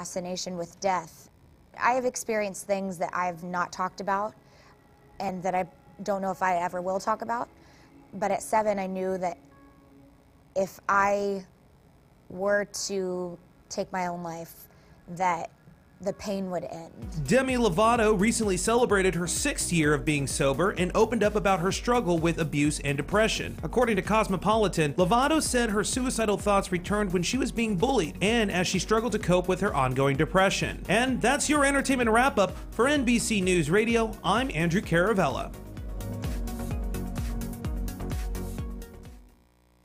fascination with death. I have experienced things that I've not talked about and that I don't know if I ever will talk about. But at 7, I knew that if I were to take my own life, that the pain would end. Demi Lovato recently celebrated her 6th year of being sober and opened up about her struggle with abuse and depression. According to Cosmopolitan, Lovato said her suicidal thoughts returned when she was being bullied and as she struggled to cope with her ongoing depression. And that's your entertainment wrap-up. For NBC News Radio, I'm Andrew Caravella.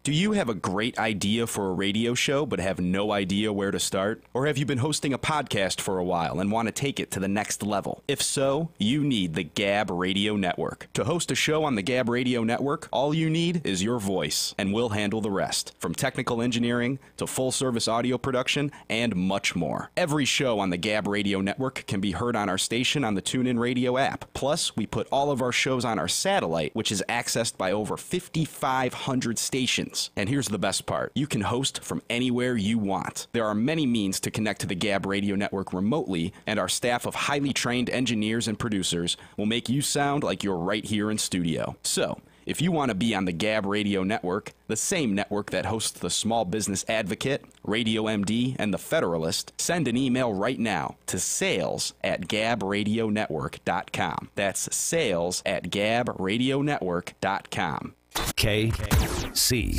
Do you have a great idea for a radio show but have no idea where to start? Or have you been hosting a podcast for a while and want to take it to the next level? If so, you need the Gab Radio Network. To host a show on the Gab Radio Network, all you need is your voice, and we'll handle the rest. From technical engineering to full-service audio production and much more. Every show on the Gab Radio Network can be heard on our station on the TuneIn Radio app. Plus, we put all of our shows on our satellite, which is accessed by over 5,500 stations. And here's the best part. You can host from anywhere you want. There are many means to connect to the Gab Radio Network remotely, and our staff of highly trained engineers and producers will make you sound like you're right here in studio. So, if you want to be on the Gab Radio Network, the same network that hosts the Small Business Advocate, Radio MD, and The Federalist, send an email right now to sales@gabradionetwork.com. That's sales@gabradionetwork.com. KCAA.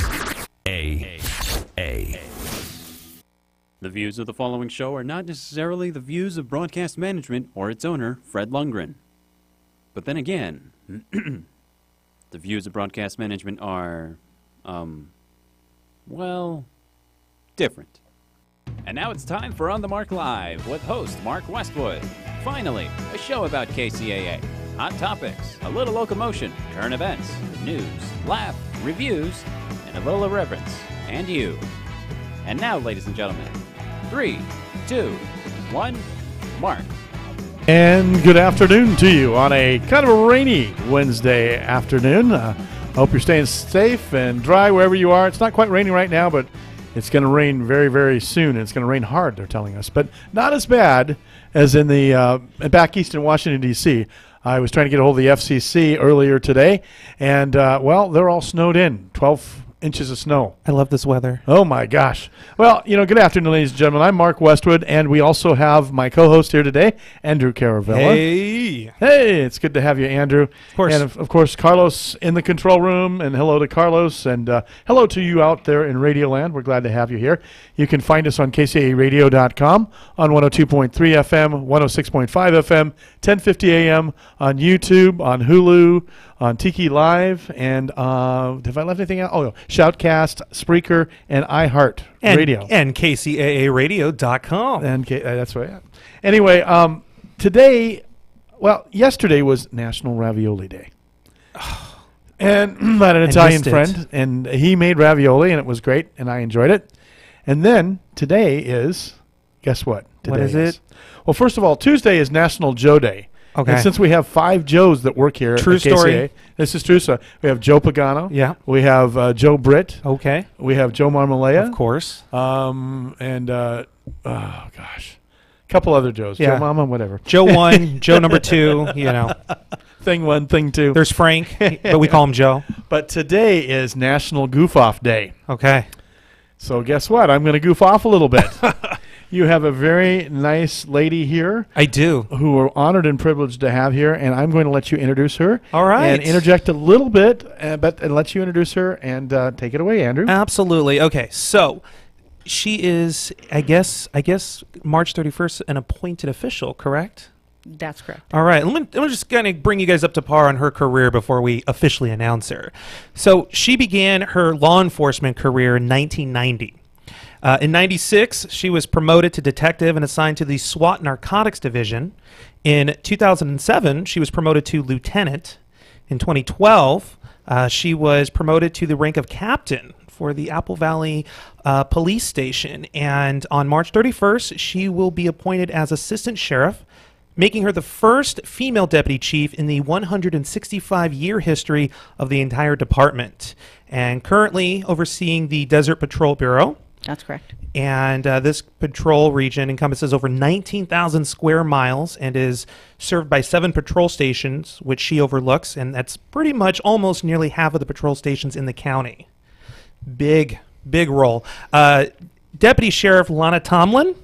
The views of the following show are not necessarily the views of Broadcast Management or its owner, Fred Lundgren. But then again, the views of Broadcast Management are, well, different. And now it's time for On the Mark Live with host Mark Westwood. Finally, a show about KCAA. Hot topics, a little locomotion, current events, news, laugh, reviews, and a little irreverence. And you. And now, ladies and gentlemen, 3, 2, 1, Mark. And good afternoon to you on a kind of a rainy Wednesday afternoon. I hope you're staying safe and dry wherever you are. It's not quite raining right now, but it's going to rain very, very soon. It's going to rain hard, they're telling us, but not as bad as in the back east in Washington, D.C. I was trying to get a hold of the FCC earlier today, and, well, they're all snowed in, 12 inches of snow. I love this weather. Oh, my gosh. Well, you know, good afternoon, ladies and gentlemen. I'm Mark Westwood, and we also have my co-host here today, Andrew Caravella. Hey. Hey, it's good to have you, Andrew. Of course. And, of course, Carlos in the control room, and hello to Carlos, and hello to you out there in Radioland. We're glad to have you here. You can find us on KCAAradio.com, on 102.3 FM, 106.5 FM, 1050 AM, on YouTube, on Hulu, on Tiki Live, and have I left anything out? Oh, no. Shoutcast, Spreaker, and iHeart Radio. And KCAAradio.com. And that's right. Yeah. Anyway, today, well, yesterday was National Ravioli Day. And I had an Italian friend, and he made ravioli, and it was great, and I enjoyed it. And then today is, guess what? Today what is it? Well, first of all, Tuesday is National Joe Day. Okay. And since we have 5 Joes that work here True at KCAA, story. This is true. So we have Joe Pagano. Yeah. We have Joe Britt. Okay. We have Joe Marmalea. Of course. And, oh, gosh. A couple other Joes. Yeah. Joe Mama, whatever. Joe 1, Joe number 2, you know. Thing 1, thing 2. There's Frank, but we call him Joe. But today is National Goof Off Day. Okay. So guess what? I'm going to goof off a little bit. You have a very nice lady here. I do. Who we're honored and privileged to have here, and I'm going to let you introduce her. All right. And interject a little bit, and let you introduce her, and take it away, Andrew. Absolutely. Okay, so she is, I guess March 31st, an appointed official, correct? That's correct. All right. Let me just kind of bring you guys up to par on her career before we officially announce her. So she began her law enforcement career in 1990. In 96, she was promoted to detective and assigned to the SWAT Narcotics Division. In 2007, she was promoted to lieutenant. In 2012, she was promoted to the rank of captain for the Apple Valley Police Station. And on March 31st, she will be appointed as assistant sheriff, making her the first female deputy chief in the 165-year history of the entire department. And currently overseeing the Desert Patrol Bureau. That's correct. And this patrol region encompasses over 19,000 square miles and is served by 7 patrol stations, which she overlooks, and that's pretty much almost nearly half of the patrol stations in the county. Big role. Deputy Sheriff Lana Tomlin.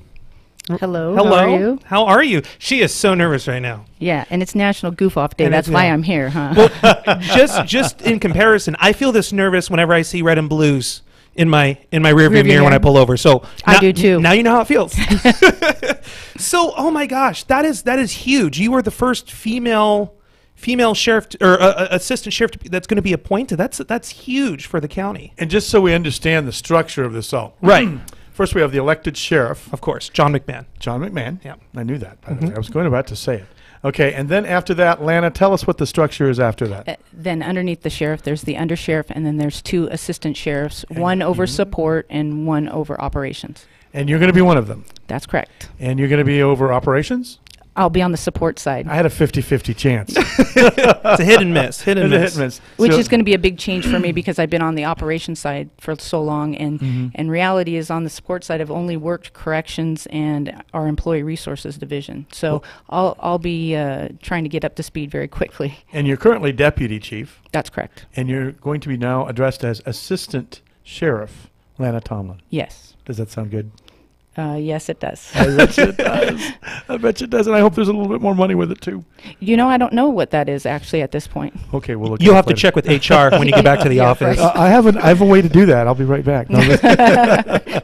Hello. Hello. How are you? How are you? She is so nervous right now. Yeah, and it's National Goof Off Day. And That's it's- why yeah. I'm here, huh? Well, just in comparison, I feel this nervous whenever I see red and blues in my rearview Rearview mirror when I mirror. pull over. So I do too. Now you know how it feels. So, oh my gosh, that is huge. You were the first female sheriff or assistant sheriff that's going to be appointed. That's huge for the county. And just so we understand the structure of this all. Right. First, we have the elected sheriff, Of course, John McMahon. John McMahon. Yeah. I knew that, by the way. I was about to say it. Okay, and then after that, Lana, tell us what the structure is after that. Then underneath the sheriff, there's the undersheriff, and then there's 2 assistant sheriffs, one over support and one over operations. And you're going to be one of them. That's correct. And you're going to be over operations? I'll be on the support side, I had a 50-50 chance. It's a hit and miss. Hit and It's a miss. hit and miss. which So- is going to be a big change for me because I've been on the operations side for so long, and reality is on the support side, I've only worked corrections and our employee resources division. So I'll be trying to get up to speed very quickly. And you're currently deputy chief, That's correct. and you're going to be now addressed as assistant sheriff Lana Tomlin. Yes. Does that sound good? Yes, it does. I bet you it does. I bet you it does, and I hope there's a little bit more money with it too. You know, I don't know what that is actually at this point. Okay, we'll look. You'll it have up to later. check with HR when you get back to the Yeah, office. right. I have a way to do that. I'll be right back. No,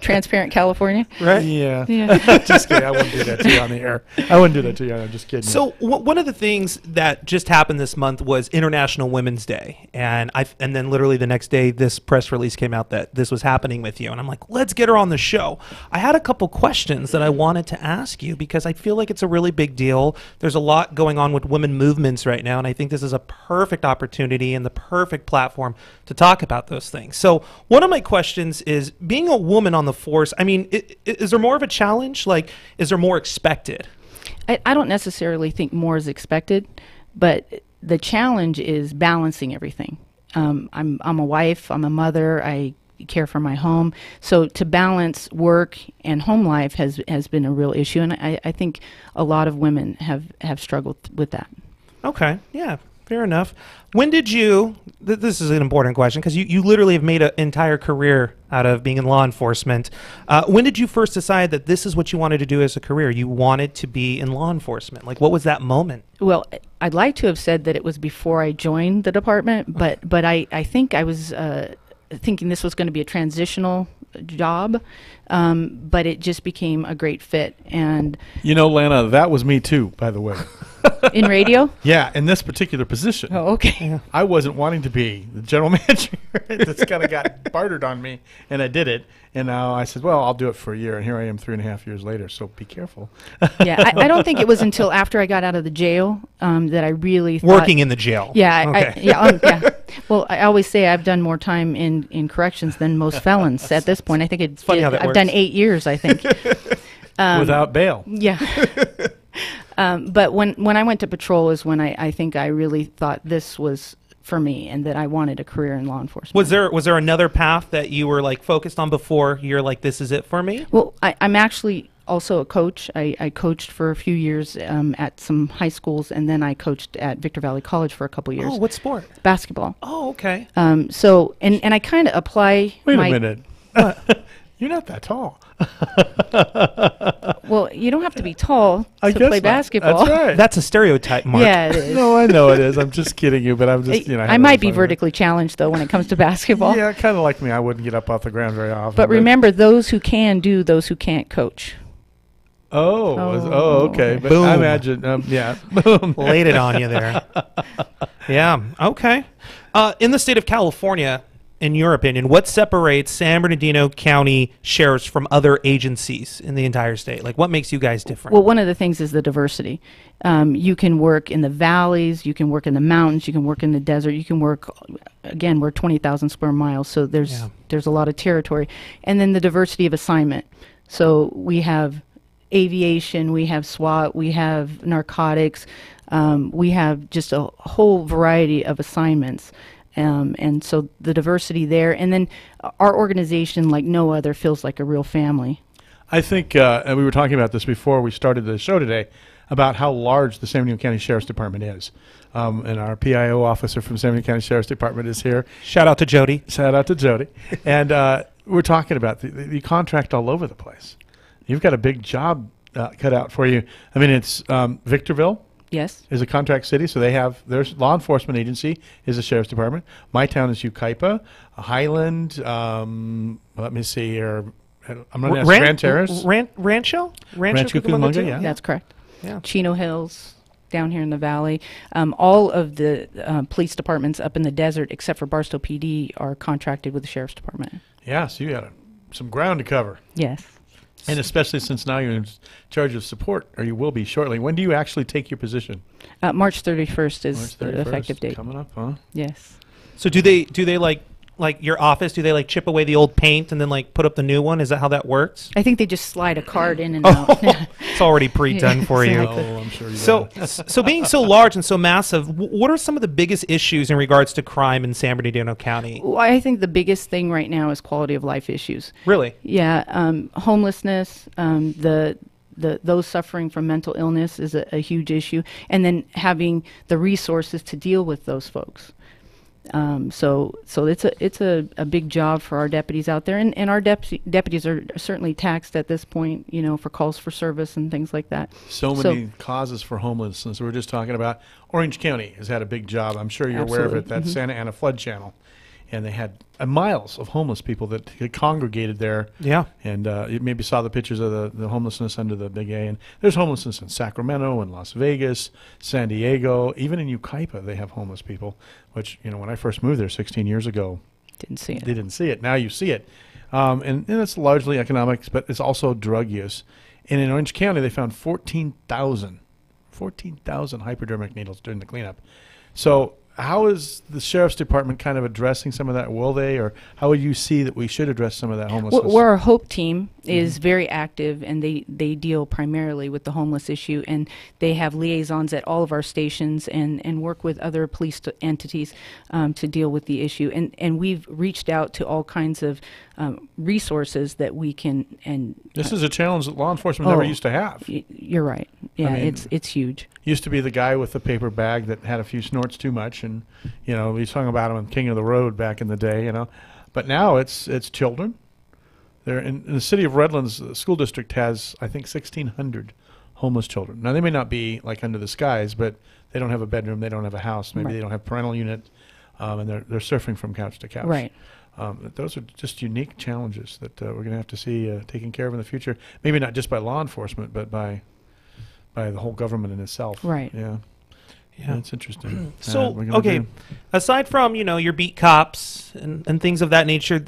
Transparent California. Right? yeah. Yeah. Just kidding. I wouldn't do that to you on the air. I wouldn't do that to you. I'm just kidding. So one of the things that just happened this month was International Women's Day, and then literally the next day, this press release came out that this was happening with you, and I'm like, let's get her on the show. I had a couple questions that I wanted to ask you because I feel like it's a really big deal. There's a lot going on with women movements right now, and I think this is a perfect opportunity and the perfect platform to talk about those things. So one of my questions is, being a woman on the force, I mean, is there more of a challenge? Like, is there more expected? I don't necessarily think more is expected, but the challenge is balancing everything. I'm a wife, I'm a mother, I care for my home. So to balance work and home life has been a real issue, and I think a lot of women have struggled with that. Okay, yeah, fair enough. When did you, this is an important question because you literally have made an entire career out of being in law enforcement. When did you first decide that this is what you wanted to do as a career? You wanted to be in law enforcement. Like, what was that moment? Well, I'd like to have said that it was before I joined the department, but I think I was thinking this was going to be a transitional job, but it just became a great fit. And you know, Lana, that was me too, by the way. in radio? Yeah, in this particular position. Oh, okay. I wasn't wanting to be the general manager. That's kind of got bartered on me, and I did it. And now I said, well, I'll do it for a year, and here I am 3.5 years later, so be careful. Yeah, I don't think it was until after I got out of the jail that I really thought, Working in the jail. Yeah, Okay. yeah. Well, I always say I've done more time in corrections than most felons at this point. I think it's funny how that I've done works. 8 years, I think. Without bail. Yeah. But when I went to patrol is when I think I really thought this was for me and that I wanted a career in law enforcement. Was there another path that you were like focused on before you're like, this is it for me? Well, I'm actually also a coach. I coached for a few years at some high schools, and then I coached at Victor Valley College for a couple years. Oh, what sport? Basketball. Oh, okay. So I kind of apply Wait my... a minute. You're not that tall. Well, you don't have to be tall I to guess play not. basketball. That's right. That's a stereotype, Mark. Yeah, it is. No, I know it is. I'm just kidding you, but I'm just, you know. I might be vertically challenged, though, when it comes to basketball. Yeah, kind of like me. I wouldn't get up off the ground very often. But remember, those who can do, those who can't coach. Okay. But Boom. I imagine, yeah. Boom. Laid it on you there. Yeah. Okay. In the state of California, in your opinion, what separates San Bernardino County sheriffs from other agencies in the entire state? Like, what makes you guys different? Well, one of the things is the diversity. You can work in the valleys, you can work in the mountains, you can work in the desert, you can work, again, we're 20,000 square miles, so there's a lot of territory. And then the diversity of assignment. So we have aviation, we have SWAT, we have narcotics, we have just a whole variety of assignments. And so the diversity there, and then our organization, like no other, feels like a real family. I think, and we were talking about this before we started the show today, about how large the San Bernardino County Sheriff's Department is. And our PIO officer from San Bernardino County Sheriff's Department is here. Shout out to Jody. Shout out to Jody. And we're talking about the contract all over the place. You've got a big job cut out for you. I mean, it's Victorville. Yes. Is a contract city, so they have their law enforcement agency is the sheriff's department. My town is Yucaipa, Highland. Let me see here. I'm going to ask Grand Terrace, Rancho Cucamonga, yeah. That's correct. Yeah. Chino Hills, down here in the valley. All of the police departments up in the desert, except for Barstow PD, are contracted with the sheriff's department. Yeah, so you got some ground to cover. Yes. And especially since now you're in charge of support, or you will be shortly. When do you actually take your position? March 31st is March 31st, the effective date. Coming up, huh? Yes. So do they like your office? Do they like chip away the old paint and then like put up the new one? Is that how that works? I think they just slide a card in and out. It's already pre-done for you. Oh, I'm sure you So being so large and so massive, what are some of the biggest issues in regards to crime in San Bernardino County? Well, I think the biggest thing right now is quality of life issues. Really? Yeah, homelessness, those suffering from mental illness is a huge issue, and then having the resources to deal with those folks. So it's a big job for our deputies out there, and our deputies are certainly taxed at this point, for calls for service and things like that. So many causes for homelessness. We were just talking about Orange County has had a big job. I'm sure you're aware of it. That Santa Ana flood channel, and they had miles of homeless people that congregated there. Yeah. And you maybe saw the pictures of the homelessness under the big A. And there's homelessness in Sacramento and Las Vegas, San Diego, even in Yucaipa they have homeless people, which, when I first moved there 16 years ago, Didn't see it. they didn't see it. Now you see it. And it's largely economics, but it's also drug use. And in Orange County, they found 14,000 hypodermic needles during the cleanup. So how is the sheriff's department kind of addressing some of that? Will they, or how would you see that we should address some of that homelessness? Where our HOPE team is very active, and they deal primarily with the homeless issue, and they have liaisons at all of our stations and work with other police entities to deal with the issue. And we've reached out to all kinds of resources that we can. And this is a challenge that law enforcement never used to have. You're right. Yeah, it's huge. Used to be the guy with the paper bag that had a few snorts too much, and we sung about him on King of the Road back in the day, But now it's children. They're in the city of Redlands. The school district has, I think, 1,600 homeless children. Now they may not be like under the skies, but they don't have a bedroom, they don't have a house, maybe they don't have parental unit, and they're surfing from couch to couch. Right. Those are just unique challenges that we're going to have to see taken care of in the future. Maybe not just by law enforcement, but by the whole government in itself. Right. Yeah. Yeah, it's interesting. So, aside from, your beat cops and things of that nature,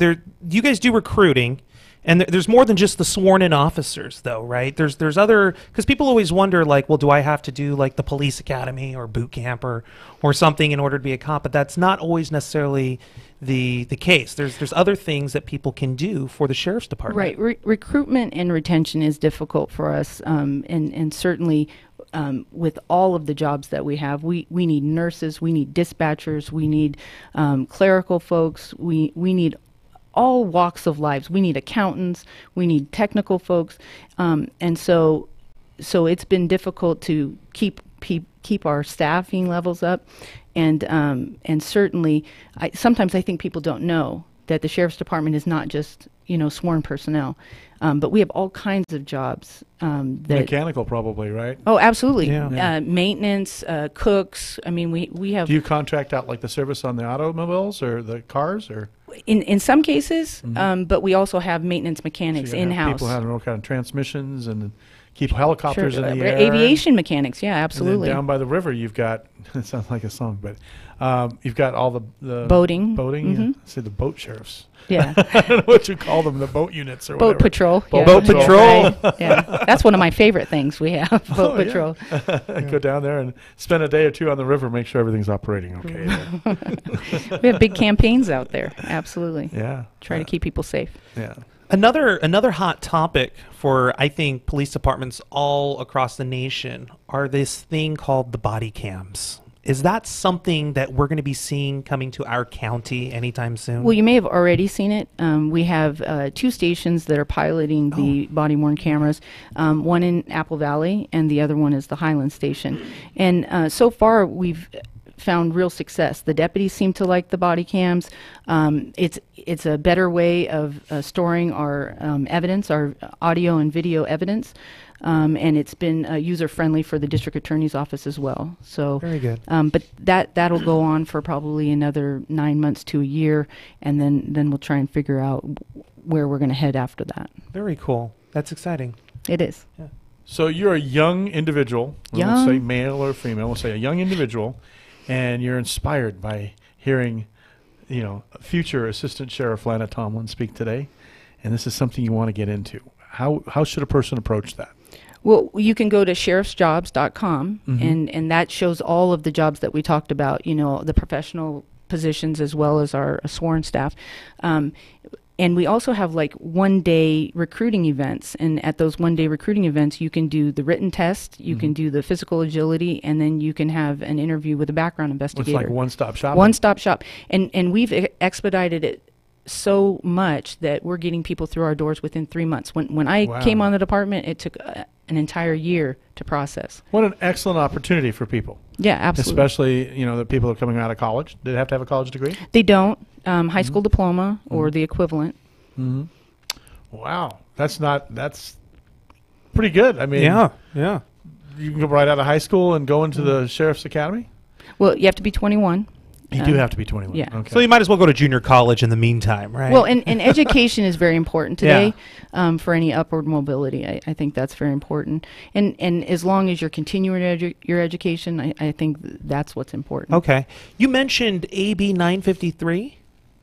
you guys do recruiting, and there's more than just the sworn-in officers, though, right? There's other, because people always wonder, like, well, do I have to do, like, the police academy or boot camp or something in order to be a cop? But that's not always necessarily the case. There's other things that people can do for the sheriff's department. Right. Recruitment and retention is difficult for us, and certainly with all of the jobs that we have, we need nurses, we need dispatchers, we need clerical folks, we need all walks of lives. We need accountants, we need technical folks, and so it's been difficult to keep our staffing levels up, and certainly sometimes I think people don't know that the sheriff's department is not just sworn personnel, but we have all kinds of jobs. Mechanical, probably, right? Oh, absolutely. Yeah. Maintenance, cooks. I mean, we have. Do you contract out like the service on the automobiles or the cars, or? In some cases, but we also have maintenance mechanics So you have in-house. people having all kind of transmissions and keep helicopters in the air. Aviation mechanics, yeah, And absolutely. then down by the river, you've got, it sounds like a song, but you've got all the Boating. yeah. Say the boat sheriffs. Yeah. I don't know what you call them, the boat units or Boat whatever. patrol. Boat yeah. patrol. Right, yeah. That's one of my favorite things we have, boat patrol. Go down there and spend a day or two on the river, make sure everything's operating okay. We have big campaigns out there, absolutely. Yeah. Try to keep people safe. Yeah. Another hot topic for, I think, police departments all across the nation are this thing called the body cams. Is that something that we're going to be seeing coming to our county anytime soon? Well, you may have already seen it. We have 2 stations that are piloting the body-worn cameras, one in Apple Valley and the other one is the Highland station. And so far, we've found real success. The deputies seem to like the body cams. It's a better way of storing our evidence, our audio and video evidence. And it's been user-friendly for the district attorney's office as well. So very good. But that'll go on for probably another 9 months to a year, and then we'll try and figure out where we're going to head after that. Very cool. That's exciting. It is. Yeah. So you're a young individual. We won't say male or female. We'll say a young individual, and you're inspired by hearing, future Assistant Sheriff Lana Tomlin speak today, and this is something you want to get into. How should a person approach that? Well, you can go to sheriffsjobs.com, and that shows all of the jobs that we talked about, the professional positions as well as our sworn staff. And we also have like one-day recruiting events. And at those one-day recruiting events, you can do the written test, you can do the physical agility, and then you can have an interview with a background investigator. It's like one-stop shop. One-stop shop. And we've expedited it so much that we're getting people through our doors within 3 months. When I came on the department, it took an entire year to process. What an excellent opportunity for people. Yeah, absolutely. Especially, the people who are coming out of college. Do they have to have a college degree? They don't. High school diploma or the equivalent. Wow. That's pretty good. I mean, Yeah. you can go right out of high school and go into the Sheriff's Academy? Well, you have to be 21. You do have to be 21. Yeah. Okay. So you might as well go to junior college in the meantime, right? Well, and education is very important today for any upward mobility. I think that's very important. And as long as you're continuing your education, I think that's what's important. Okay. You mentioned AB 953.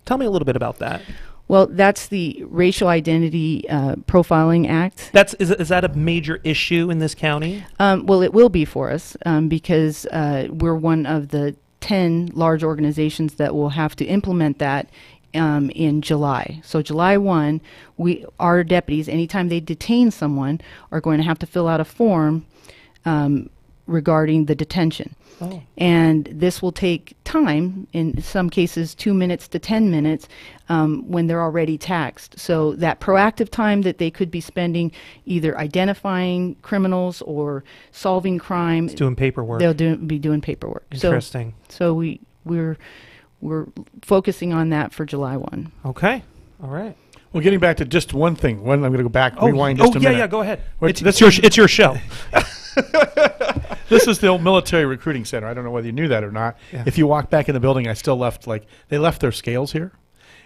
Tell me a little bit about that. Well, that's the Racial Identity Profiling Act. Is that a major issue in this county? Well, it will be for us because we're one of the 10 large organizations that will have to implement that in July. So July 1, our deputies, anytime they detain someone, are going to have to fill out a form regarding the detention. Oh. And this will take time, in some cases 2 minutes to 10 minutes, when they're already taxed. So that proactive time that they could be spending either identifying criminals or solving crime, It's doing paperwork. they'll be doing paperwork. Interesting. So we're focusing on that for July 1. Okay. All right. Well, getting back to just one thing. I'm going to go back, rewind just a minute. Yeah, go ahead. Wait, It's your show. This is the old military recruiting center. I don't know whether you knew that or not. Yeah. If you walk back in the building, I still left, they left their scales here.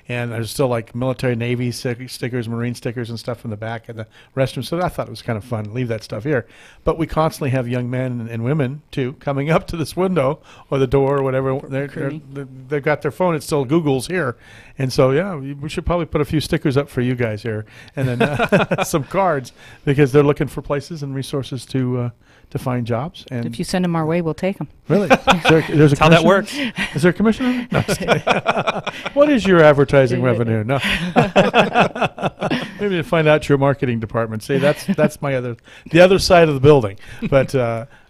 And there's still military, Navy stickers, Marine stickers and stuff in the back of the restroom. So I thought it was kind of fun. Leave that stuff here. But we constantly have young men and women, too, coming up to this window or the door or whatever. They've got their phone. It still Google's here. And so, we should probably put a few stickers up for you guys here. And then some cards because they're looking for places and resources to find jobs. And If you send them our way, we'll take them. really? There's a How that commission? works. Is there a commission on it? No, just kidding. What is your advertising revenue? No. Maybe to find out your marketing department. See, that's the other side of the building. But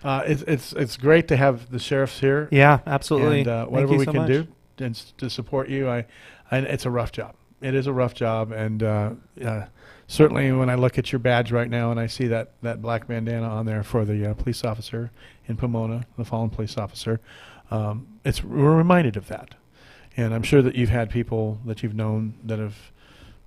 it's great to have the sheriffs here. Yeah, absolutely. And whatever we so can much. do to support you. And it's a rough job. It is a rough job, and certainly when I look at your badge right now and I see that black bandana on there for the police officer in Pomona, the fallen police officer, we're reminded of that. And I'm sure that you've had people that you've known that have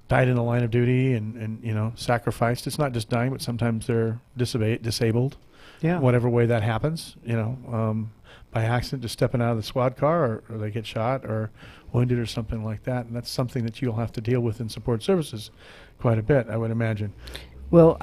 died in the line of duty and sacrificed. It's not just dying, but sometimes they're disabled. Yeah. Whatever way that happens, by accident, just stepping out of the squad car, or they get shot or wounded or something like that. And that's something that you'll have to deal with in support services quite a bit, I would imagine. Well,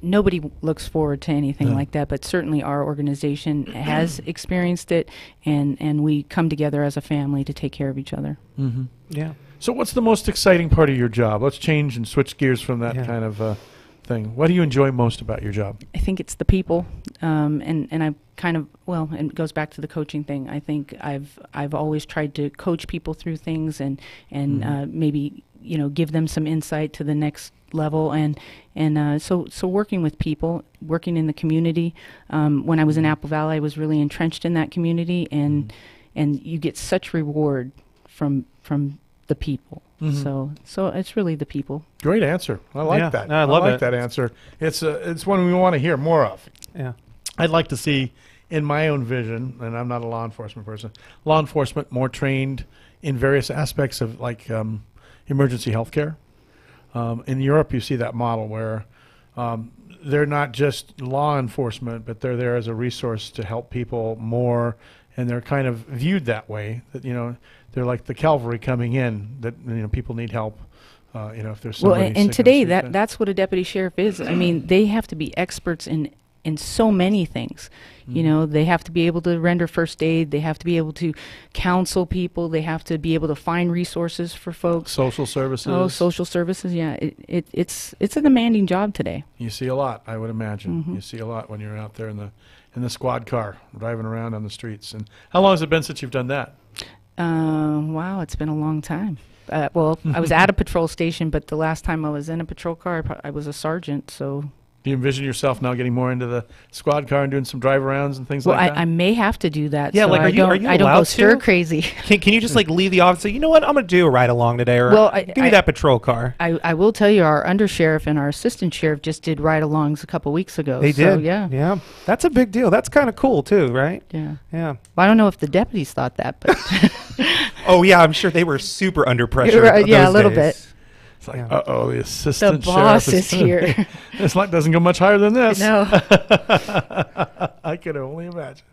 nobody looks forward to anything like that, but certainly our organization has experienced it, and we come together as a family to take care of each other. Mm-hmm. Yeah. So what's the most exciting part of your job? Let's change and switch gears from that kind of thing. What do you enjoy most about your job? I think it's the people, and I kind of, and it goes back to the coaching thing. I think I've always tried to coach people through things and maybe give them some insight to the next level, and so working with people, working in the community. When I was in Apple Valley, I was really entrenched in that community, and you get such reward from the people. So it's really the people. Great answer. I like that. I love like it. that answer. It's one we want to hear more of. Yeah. I'd like to see, in my own vision, and I'm not a law enforcement person, law enforcement more trained in various aspects of emergency healthcare. In Europe, you see that model where they're not just law enforcement, but they're there as a resource to help people more, and they're kind of viewed that way. That they're like the cavalry coming in. That people need help. If there's somebody sick and today sick. that's what a deputy sheriff is. I mean, they have to be experts in so many things. They have to be able to render first aid. They have to be able to counsel people. They have to be able to find resources for folks. Social services. Oh, social services. Yeah, it's a demanding job today. You see a lot, I would imagine. You see a lot when you're out there in the squad car driving around on the streets. And how long has it been since you've done that? Wow, it's been a long time. I was at a patrol station, but the last time I was in a patrol car, I was a sergeant. So. Do you envision yourself now getting more into the squad car and doing some drive arounds and things like that? I may have to do that. Yeah, so like, are you I don't allowed go stir to? crazy. Can you just leave the office and say, you know what, I'm going to do a ride along today, or give me that patrol car? I will tell you, our undersheriff and our assistant sheriff just did ride-alongs a couple weeks ago. They did? Yeah. Yeah. That's a big deal. That's kind of cool, too, right? Yeah. Yeah. Well, I don't know if the deputies thought that, but... Oh, yeah, I'm sure they were super under pressure. Yeah, those a little days. bit. It's like, the assistant The boss sheriff is here. This light doesn't go much higher than this. No. I can only imagine.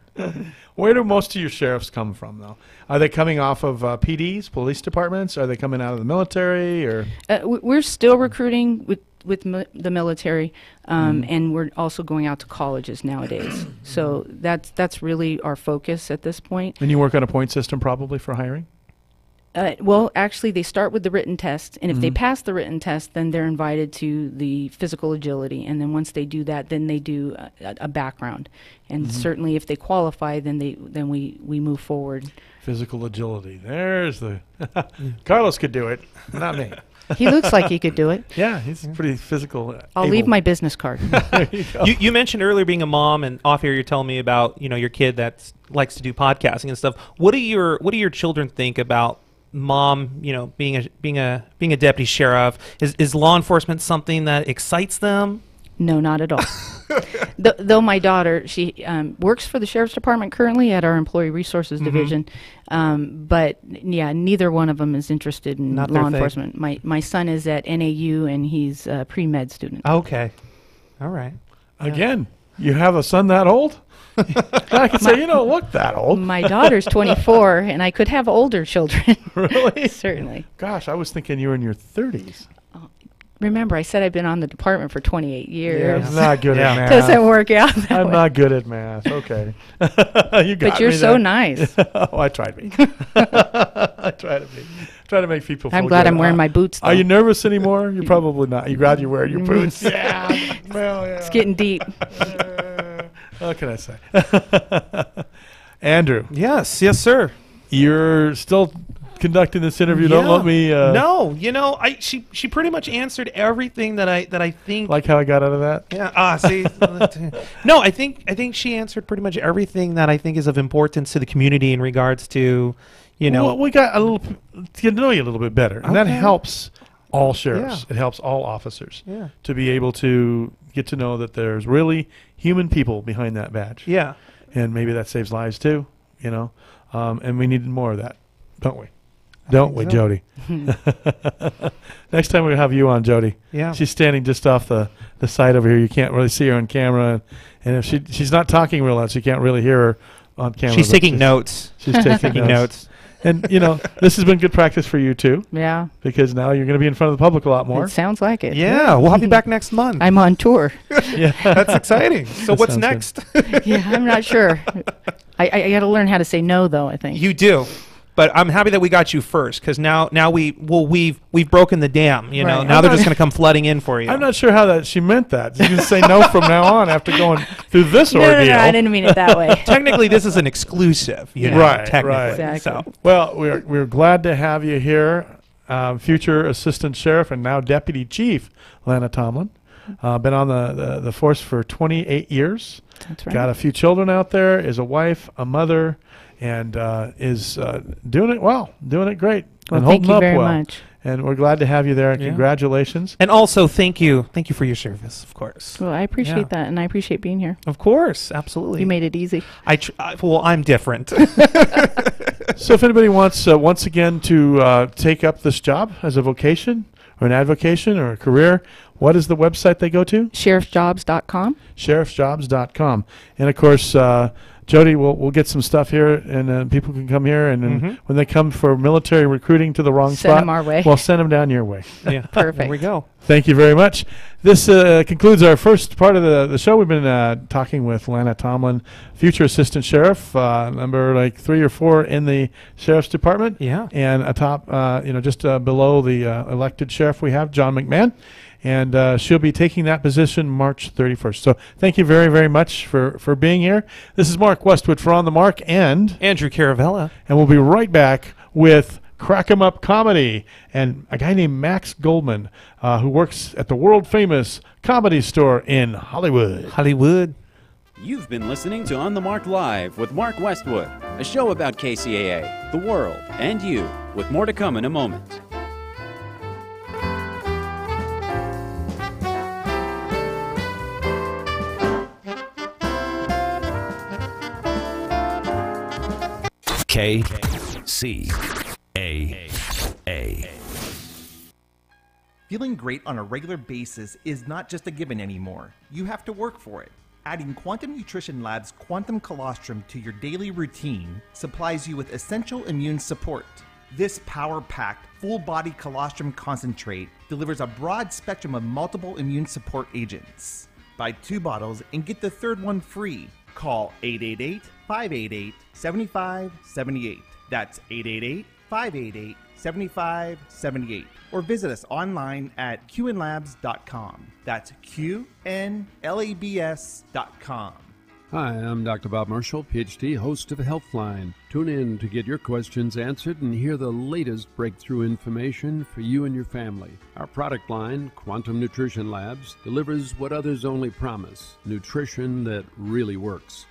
Where do most of your sheriffs come from, though? Are they coming off of PDs, police departments? Are they coming out of the military? Or We're still recruiting with the military, and we're also going out to colleges nowadays. So that's really our focus at this point. And you work on a point system probably for hiring? Well, actually, they start with the written test, and if they pass the written test, then they're invited to the physical agility, and then once they do that, then they do a background, and certainly if they qualify, then we move forward. Physical agility. There's the Carlos could do it, not me. He looks like he could do it. Yeah, he's pretty physical. I'll leave my business card. There you go. You mentioned earlier being a mom, and off here you're telling me about your kid that likes to do podcasting and stuff. What do your children think about mom, being a deputy sheriff? Is law enforcement something that excites them? No, not at all. Though my daughter, she works for the sheriff's department currently at our employee resources division, but yeah, neither one of them is interested in Not law their thing. enforcement. My son is at NAU and he's a pre-med student. Okay, all right. Again, you have a son that old? I could say, you don't look that old. My daughter's 24, and I could have older children. Really? Certainly. Gosh, I was thinking you were in your 30s. Remember, I said I've been on the department for 28 years. I'm not good at math. Doesn't work out that I'm way. not good at math. Okay. You got But you're me so there. nice. Oh, I tried to be. I try to make people feel I'm glad good. I'm wearing my boots, Are though. you nervous anymore? You're probably not. You're glad you're wearing your boots. Yeah. Well, yeah. It's getting deep. What can I say? Andrew, Yes, sir. you're still conducting this interview. Don't let me No, she pretty much answered everything that I think. like how I got out of that. Yeah. See. No, I think she answered pretty much everything that I think is of importance to the community in regards to, Well, we got a little to get to know you a little bit better, and that Okay. helps all sheriffs. Yeah. It helps all officers Yeah. to be able to get to know that there's really human people behind that badge. Yeah. And maybe that saves lives too, and we need more of that, don't we? Don't we, so. Jody? Next time we have you on, Jody. Yeah. She's standing just off the side over here. You can't really see her on camera, and if she's not talking real loud, so you can't really hear her on camera. She's but taking notes. She's taking notes. And this has been good practice for you too, Yeah, because now you're going to be in front of the public a lot more. it sounds like it. Yeah, we'll have you back next month. I'm on tour. Yeah, That's exciting. So That what's sounds next? Yeah, I'm not sure. I got to learn how to say no, though, I think. You do. But I'm happy that we got you first, because now we've broken the dam. Right. Now I'm they're not- just going to come flooding in for you. I'm not sure how she meant that. You can say no from now on after going through this No, ordeal. I didn't mean it that way. Technically, this is an exclusive. Right, technically. right. Exactly. So Well, we're glad to have you here. future Assistant Sheriff and now Deputy Chief Lana Tomlin. Been on the force for 28 years. That's right. Got a few children out there, is a wife, a mother, and is doing it well, doing it great. Well, and thank holding you up very well. much. And we're glad to have you there. Yeah. Congratulations. And also, thank you for your service, of course. Well, I appreciate that, and I appreciate being here. Of course, absolutely. You made it easy. Well, I'm different. So if anybody wants, once again, to take up this job as a vocation or an avocation or a career, what is the website they go to? Sheriffjobs.com. Sheriffjobs.com. And, of course, Jody, we'll get some stuff here, and people can come here, and then when they come for military recruiting to the wrong spot, Send them our way. We'll send them down your way. Yeah, Perfect. There we go. Thank you very much. This concludes our first part of the show. We've been talking with Lana Tomlin, future Assistant Sheriff, number like 3 or 4 in the Sheriff's Department. Yeah. And atop, just below the elected sheriff we have, John McMahon. And she'll be taking that position March 31st. So thank you very, very much for being here. This is Mark Westwood for On the Mark and Andrew Caravella. And we'll be right back with Crack 'em Up Comedy and a guy named Max Goldman who works at the world-famous Comedy Store in Hollywood. You've been listening to On the Mark Live with Mark Westwood, a show about KCAA, the world, and you, with more to come in a moment. KCAA. Feeling great on a regular basis is not just a given anymore. You have to work for it. Adding Quantum Nutrition Lab's Quantum Colostrum to your daily routine supplies you with essential immune support. This power-packed, full-body colostrum concentrate delivers a broad spectrum of multiple immune support agents. Buy 2 bottles and get the third one free. Call 888-588-7578. That's 888-588-7578. Or visit us online at qnlabs.com. That's QNLABS.com. Hi, I'm Dr. Bob Marshall, PhD, host of Healthline. Tune in to get your questions answered and hear the latest breakthrough information for you and your family. Our product line, Quantum Nutrition Labs, delivers what others only promise, nutrition that really works.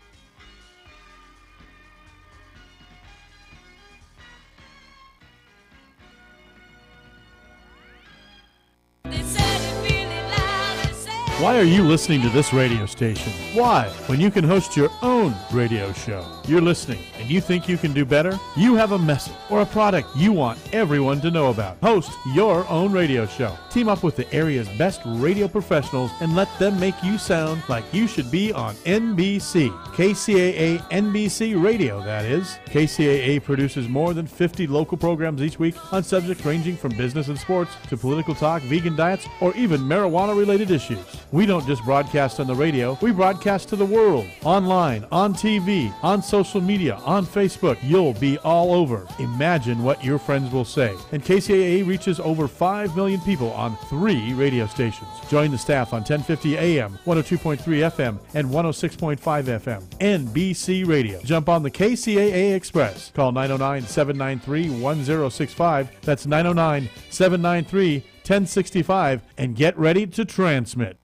Why are you listening to this radio station? Why? When you can host your own radio show. You're listening and you think you can do better? You have a message or a product you want everyone to know about. Host your own radio show. Team up with the area's best radio professionals and let them make you sound like you should be on NBC. KCAA NBC Radio, that is. KCAA produces more than 50 local programs each week on subjects ranging from business and sports to political talk, vegan diets, or even marijuana-related issues. We don't just broadcast on the radio, we broadcast to the world. Online, on TV, on social media, on Facebook. You'll be all over. Imagine what your friends will say. And KCAA reaches over 5 million people on 3 radio stations. Join the staff on 1050 AM, 102.3 FM, and 106.5 FM. NBC Radio. Jump on the KCAA Express. Call 909-793-1065. That's 909-793-1065 and get ready to transmit.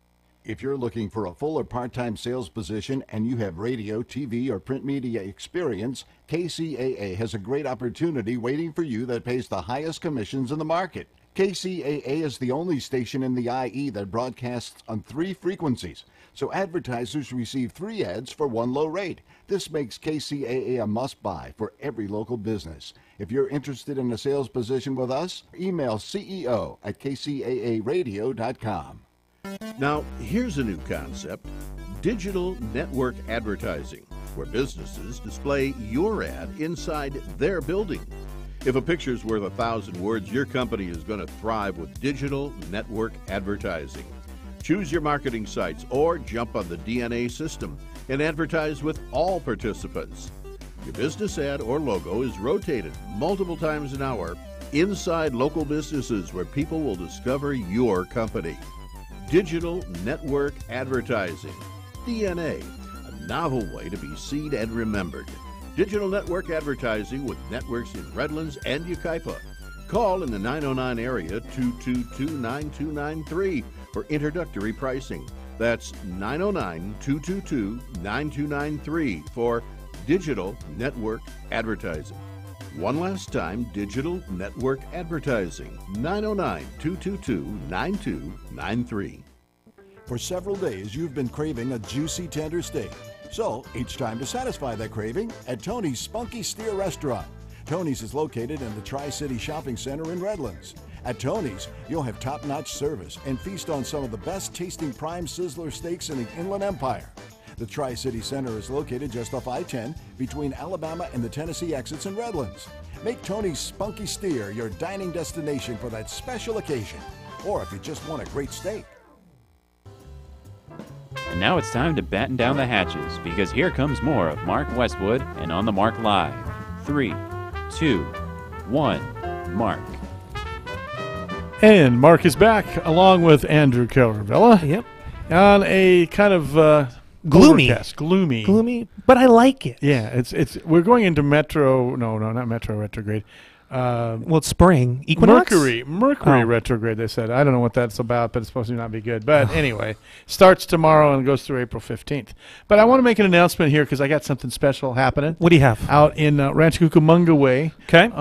If you're looking for a full or part-time sales position and you have radio, TV, or print media experience, KCAA has a great opportunity waiting for you that pays the highest commissions in the market. KCAA is the only station in the IE that broadcasts on 3 frequencies, so advertisers receive 3 ads for 1 low rate. This makes KCAA a must-buy for every local business. If you're interested in a sales position with us, email CEO@kcaaradio.com. Now, here's a new concept, digital network advertising, where businesses display your ad inside their building. If a picture's worth 1,000 words, your company is going to thrive with digital network advertising. Choose your marketing sites or jump on the DNA system and advertise with all participants. Your business ad or logo is rotated multiple times an hour inside local businesses where people will discover your company. Digital network advertising, DNA, a novel way to be seen and remembered. Digital network advertising with networks in Redlands and Yucaipa. Call in the 909 area 222-9293 for introductory pricing. That's 909-222-9293 for digital network advertising. One last time, digital network advertising, 909-222-9293. For several days, you've been craving a juicy, tender steak. So, it's time to satisfy that craving at Tony's Spunky Steer Restaurant. Tony's is located in the Tri-City Shopping Center in Redlands. At Tony's, you'll have top-notch service and feast on some of the best-tasting prime sizzler steaks in the Inland Empire. The Tri-City Center is located just off I-10 between Alabama and the Tennessee exits in Redlands. Make Tony's Spunky Steer your dining destination for that special occasion, or if you just want a great steak. And now it's time to batten down the hatches, because here comes more of Mark Westwood and On the Mark Live. 3, 2, 1, Mark. And Mark is back along with Andrew Caravella. Yep. On a kind of gloomy, but I like it. Yeah, it's we're going into not metro retrograde. Well, it's spring. Equinox? Mercury retrograde, they said. I don't know what that's about, but it's supposed to not be good. But anyway, starts tomorrow and goes through April 15th. But I want to make an announcement here because I got something special happening. What do you have? Out in Rancho Cucamonga Way. Okay.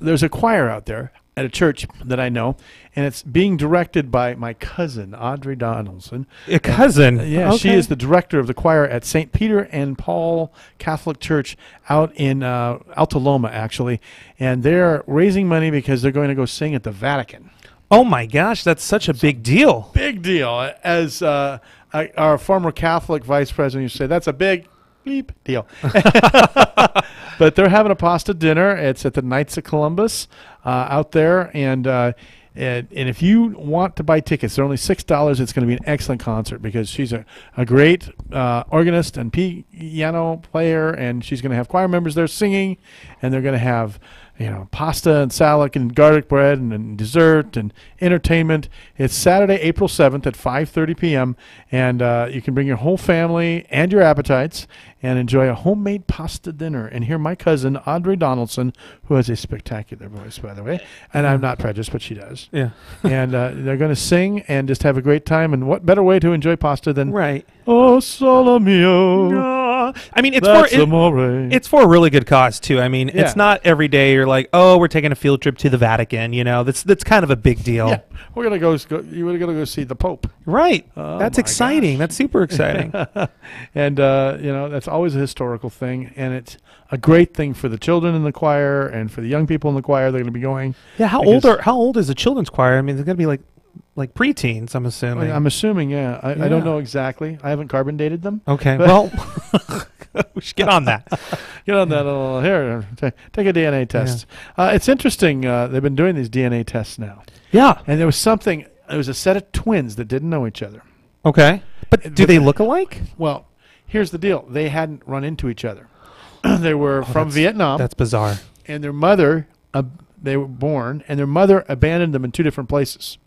There's a choir out there at a church that I know, and it's being directed by my cousin, Audrey Donaldson. A cousin? Yeah, okay. She is the director of the choir at St. Peter and Paul Catholic Church out in Alta Loma, actually. And they're raising money because they're going to go sing at the Vatican. Oh, my gosh, that's such a big deal. Big deal. As our former Catholic vice president used to say, that's a big bleep deal. But they're having a pasta dinner. It's at the Knights of Columbus out there. And if you want to buy tickets, they're only $6. It's going to be an excellent concert because she's a great organist and piano player, and she's going to have choir members there singing, and they're going to have pasta and salad and garlic bread and dessert and entertainment. It's Saturday, April 7th at 5:30 p.m. And you can bring your whole family and your appetites and enjoy a homemade pasta dinner and hear my cousin, Audrey Donaldson, who has a spectacular voice, by the way. And I'm not prejudiced, but she does. Yeah. And they're going to sing and just have a great time. And what better way to enjoy pasta than Oh, solo mio. I mean, it's for a really good cause, too. I mean, it's not every day you're like, oh, we're taking a field trip to the Vatican. That's kind of a big deal. Yeah. We're going to go see the Pope. Right. That's exciting. That's super exciting. And, that's always a historical thing. And it's a great thing for the children in the choir and for the young people in the choir. They're going to be going. Yeah. How old is the children's choir? I mean, they're going to be like preteens, I'm assuming. I'm assuming, yeah. I don't know exactly. I haven't carbon dated them. Okay. Well, we should get on that. Get on that. Here, take a DNA test. Yeah. It's interesting. They've been doing these DNA tests now. Yeah. And there was a set of twins that didn't know each other. Okay. But do they look alike? Well, here's the deal. They hadn't run into each other. They were from Vietnam. That's bizarre. And their mother, they were born, and their mother abandoned them in two different places.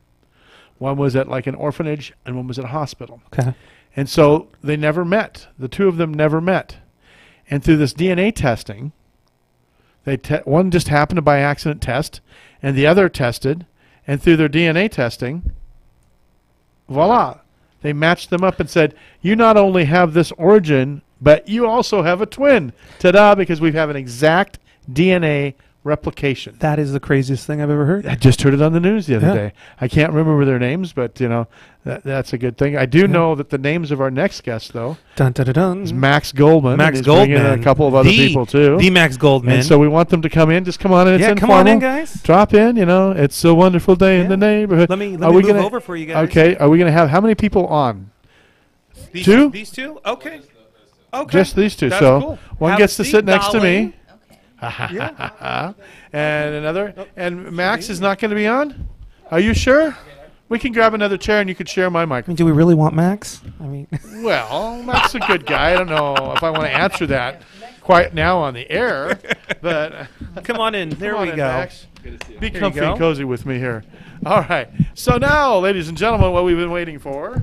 One was at like an orphanage, and one was at a hospital. Okay. And so they never met. The two of them never met. And through this DNA testing, one just happened to by accident test, and the other tested. And through their DNA testing, voila, they matched them up and said, you not only have this origin, but you also have a twin. Ta-da, because we have an exact DNA replication. That is the craziest thing I've ever heard. I just heard it on the news the other day. I can't remember their names, but that's a good thing. I do know that the names of our next guest, though, is Max Goldman. Max Goldman, and a couple of other people too. The Max Goldman. And so we want them to come in. Just come on in. It's informal. Come on in, guys. Drop in. It's a wonderful day in the neighborhood. Let me move over for you guys. Okay. Are we going to have how many people on? Two. These two. Okay. Just these two. That's so cool. one gets to sit next to me. Yeah. And another. And Max is not going to be on? Are you sure? We can grab another chair and you could share my microphone. Do we really want Max? Well, Max is a good guy. I don't know if I want to answer that quite now on the air, but come on in. There we go. Max. Be comfy and cozy with me here. All right. So now, ladies and gentlemen, what we've been waiting for.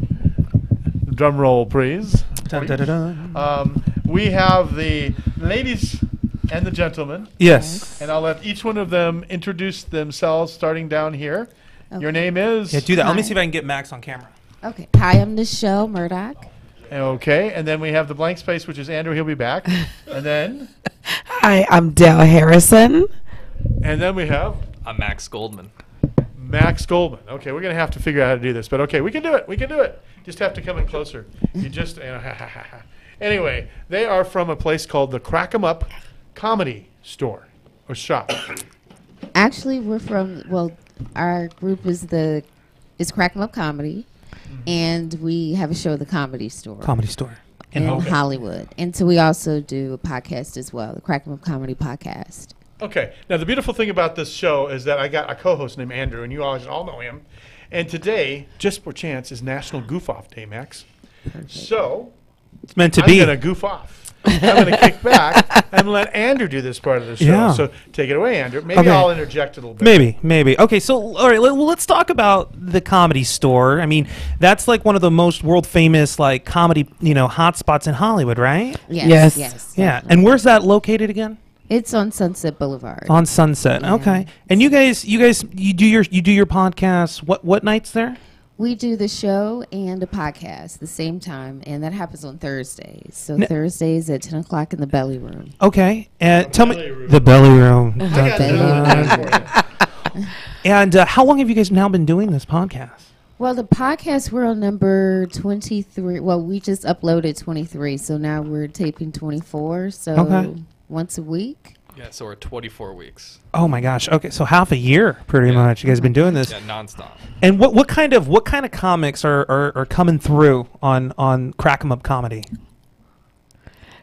Drum roll, please. Dun, dun, dun, dun. We have the ladies and the gentleman. Yes. And I'll let each one of them introduce themselves, starting down here. Okay. Your name is? Yeah, do that. Let me see if I can get Max on camera. Okay. Hi, I'm Nichelle Murdoch. Okay, and then we have the blank space, which is Andrew. He'll be back. And then? Hi, I'm Dale Harrison. And then we have? I'm Max Goldman. Max Goldman. Okay, we're going to have to figure out how to do this. But okay, we can do it. We can do it. Just have to come in closer. You just, Anyway, they are from a place called the Crack 'em Up Comedy Store or Shop. Actually, we're from, our group is Crack 'em Up Comedy, and we have a show, The Comedy Store. Comedy Store. In Hollywood. And so we also do a podcast as well, the Crack 'em Up Comedy Podcast. Okay. Now, the beautiful thing about this show is that I got a co-host named Andrew, and you all know him. And today, just for chance, is National Goof Off Day, Max. Perfect. So, it's meant to be. I'm going to goof off. I'm going to kick back and let Andrew do this part of the show. Yeah. So take it away, Andrew. Maybe I'll interject a little bit. Maybe. Okay, so all right, let's talk about the Comedy Store. I mean, that's like one of the most world famous like comedy, hotspots in Hollywood, right? Yes. Yeah. And where's that located again? It's on Sunset Boulevard. On Sunset. Yeah. Okay. And you do your podcast what nights there? We do the show and a podcast the same time, and that happens on Thursdays. So Thursdays at 10 o'clock in the Belly Room. Okay. And tell me the Belly Room. And how long have you guys now been doing this podcast? Well, the podcast, we're on number 23. Well, we just uploaded 23, so now we're taping 24. So once a week. Yeah, so we're 24 weeks. Oh my gosh. Okay, so half a year, pretty much. You guys have been doing this. Yeah, nonstop. And what kind of comics are coming through on Crack 'em Up Comedy?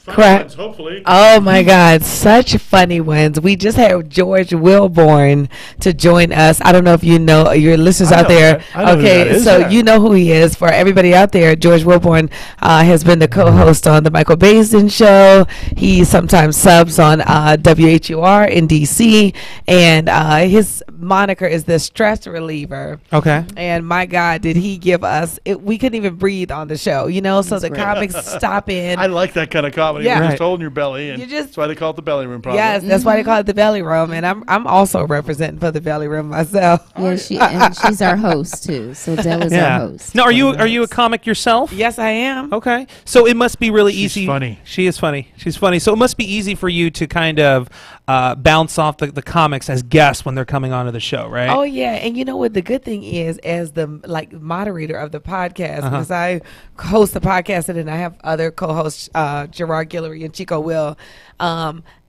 Ones, hopefully. Oh my God, such funny ones. We just had George Wilborn to join us. I don't know if you know your listeners out there. Okay, so you know who he is. For everybody out there, George Wilborn has been the co-host on the Michael Basin Show. He sometimes subs on WHUR in DC, and his moniker is the stress reliever. Okay. And my God, did he give us? We couldn't even breathe on the show, so the comics stop in. I like that kind of comedy. Yeah. You're just holding your belly, and that's why they call it the Belly Room. Probably. Yes, that's why they call it the Belly Room, and I'm also representing for the Belly Room myself. Yeah, and she's our host too. So Dell is our host. Now, are you a comic yourself? Yes, I am. Okay, so it must be really easy. She's funny. She is funny. She's funny. So it must be easy for you to kind of bounce off the comics as guests when they're coming onto the show, right? Oh yeah, and you know what the good thing is, as the moderator of the podcast, because I host the podcast and then I have other co-hosts, Gerard Guillory and Chico Will.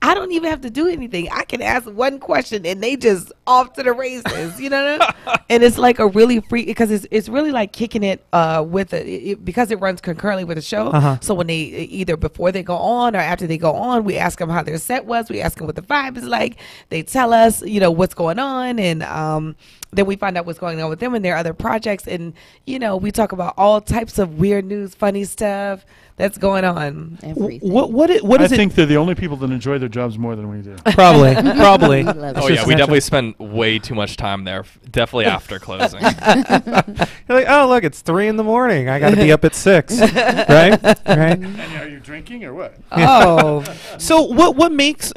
I don't even have to do anything. I can ask one question and they just off to the races, And it's like a really free, because it's really like kicking it because it runs concurrently with the show. So when they either before they go on or after they go on, we ask them how their set was. We ask them what the vibe is like. They tell us, what's going on, and then we find out what's going on with them and their other projects, and we talk about all types of weird news, funny stuff that's going on. Everything. What is I think they're the only people that enjoy their jobs more than we do. Probably. Oh yeah, we definitely spend way too much time there. Definitely after closing. You're like, oh look, it's 3 a.m. I got to be up at 6, right? And are you drinking or what? Oh, so what makes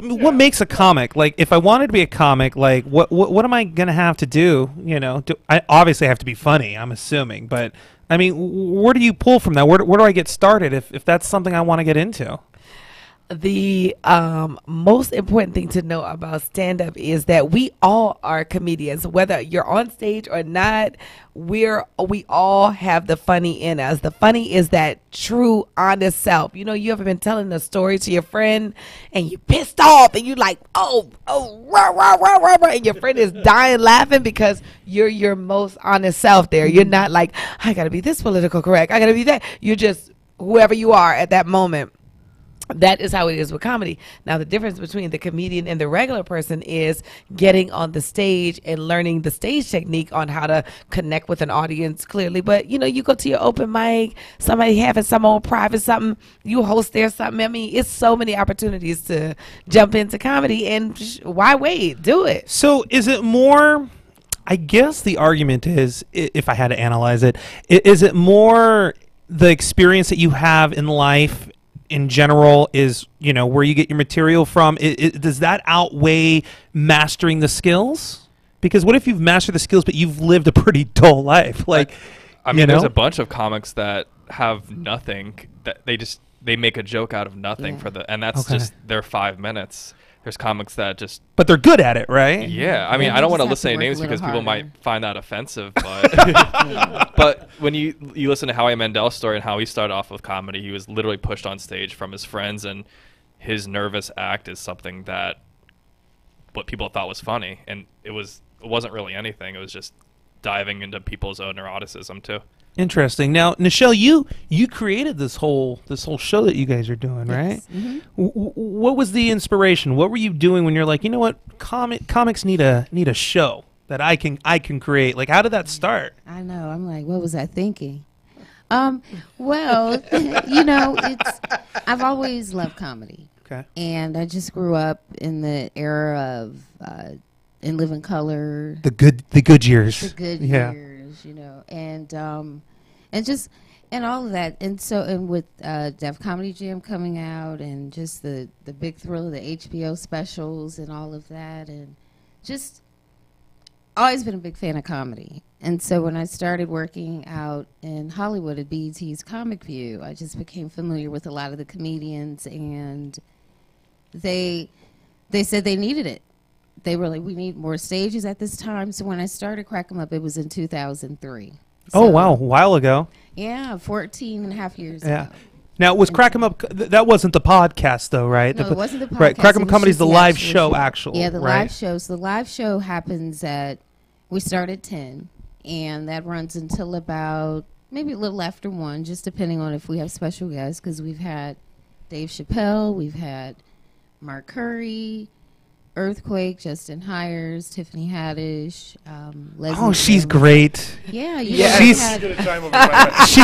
a comic? Like, if I wanted to be a comic, like what am I gonna have to do? I obviously have to be funny. I'm assuming, but. I mean, where do you pull from that? Where do I get started if that's something I want to get into? The most important thing to know about stand-up is that we all are comedians. Whether you're on stage or not, we all have the funny in us. The funny is that true, honest self. You ever been telling a story to your friend and you pissed off and you like, rah, rah, rah, rah, rah, and your friend is dying laughing because you're your most honest self there. You're not like, I gotta be this political correct, I gotta be that. You're just whoever you are at that moment. That is how it is with comedy. Now, the difference between the comedian and the regular person is getting on the stage and learning the stage technique on how to connect with an audience clearly. But, you go to your open mic, somebody having some old private something, you host there something. I mean, it's so many opportunities to jump into comedy, and why wait? Do it. So is it more, I guess the argument is, if I had to analyze it, is it more the experience that you have in life in general is, where you get your material from? Does that outweigh mastering the skills? Because what if you've mastered the skills, but you've lived a pretty dull life? Like, I mean, there's a bunch of comics that have nothing, that they make a joke out of nothing and that's just their 5 minutes. There's comics that just... But they're good at it, right? Yeah. I mean, I don't want to list any names because people might find that offensive, but but when you listen to Howie Mandel's story and how he started off with comedy, he was literally pushed on stage from his friends, and his nervous act is something that what people thought was funny, and it wasn't really anything. It was just diving into people's own neuroticism too. Interesting. Now, Nichelle, you created this whole show that you guys are doing, right? Mm-hmm. What was the inspiration? What were you doing when you're like, you know what, comics need a show that I can create? Like, how did that start? I know. I'm like, what was I thinking? Well, I've always loved comedy. Okay. And I just grew up in the era of In Living Color. The good years. The good years. And all of that, and with Def Comedy Jam coming out, and just the big thrill of the HBO specials and all of that, and just always been a big fan of comedy. And so when I started working out in Hollywood at BET's Comic View, I just became familiar with a lot of the comedians, and they said they needed it. They were like, we need more stages at this time. So when I started Crack 'em Up, it was in 2003. So, oh, wow. A while ago. Yeah, 14 and a half years ago. Now, was Crack 'em Up, that wasn't the podcast, though, right? No, it wasn't the podcast. Right, Crack 'em Up Comedy is the live show, actually. Yeah, the live show. So the live show happens we start at 10, and that runs until about maybe a little after 1, just depending on if we have special guests, because we've had Dave Chappelle, we've had Mark Curry, Earthquake, Justin Hires, Tiffany Haddish, Leslie. Oh, she's great. Yeah, she's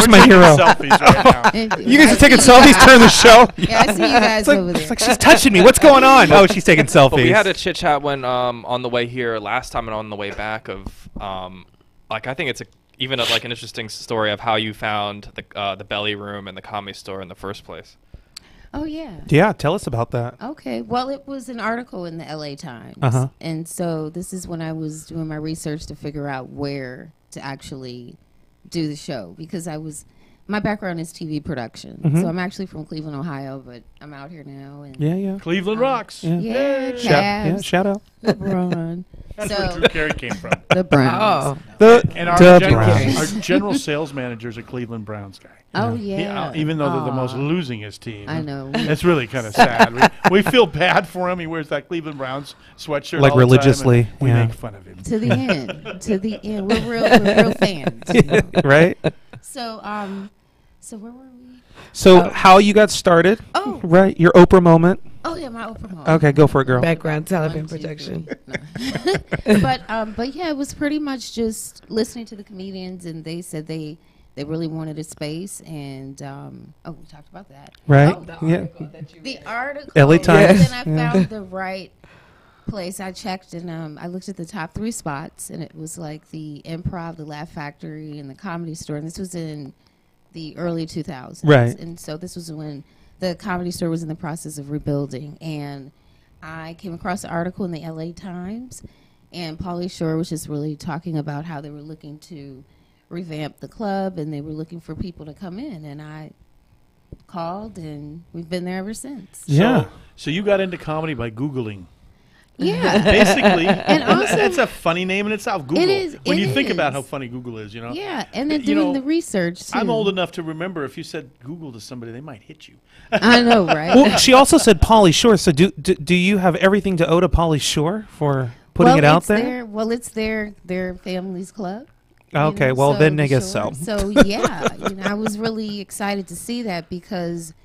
my hero. Selfies right now. You guys are taking selfies during the show. Yeah, I see you guys over there. It's like she's touching me. What's going on? Oh, she's taking selfies. But we had a chit chat when on the way here last time and on the way back of I think it's an interesting story of how you found the Belly Room and the Comedy Store in the first place. Oh, yeah. Yeah, tell us about that. Okay. Well, it was an article in the LA Times. Uh-huh. And so this is when I was doing my research to figure out where to actually do the show, because my background is TV production. Mm-hmm. So I'm actually from Cleveland, Ohio, but I'm out here now. And yeah. Cleveland rocks. Yeah, Cavs. Shout out. LeBron. That's where Drew Carey came from. The Browns. And our general sales manager is a Cleveland Browns guy. Oh, yeah. Even though they're the most losingest team. I know. It's really kind of sad. We feel bad for him. He wears that Cleveland Browns sweatshirt like all the religiously. Time, we make fun of him. To the end. To the end. We're real fans. You know? Right? So where were we? So how you got started? Oh. Right. Your Oprah moment. Oh, yeah, my Oprah moment. Okay, go for it, girl. Background television protection. But yeah, it was pretty much just listening to the comedians, and they said they really wanted a space, and we talked about that. Right. The article. LA Times. And then I found the right place. I checked, and I looked at the top 3 spots, and it was like the Improv, the Laugh Factory, and the Comedy Store, and this was in the early 2000s. Right. And so this was when the Comedy Store was in the process of rebuilding, and I came across an article in the LA Times, and Pauly Shore was just really talking about how they were looking to revamp the club, and they were looking for people to come in, and I called, and we've been there ever since. Yeah. So you got into comedy by Googling. Yeah. Basically. And also, that's a funny name in itself, Google. It is. When you think about how funny Google is, Yeah, and then doing the research, too. I'm old enough to remember if you said Google to somebody, they might hit you. I know, right? Well, she also said Pauly Shore. So do you have everything to owe to Pauly Shore for putting it out there? It's their family's club. Okay, well, then I guess so. So, yeah, I was really excited to see that, because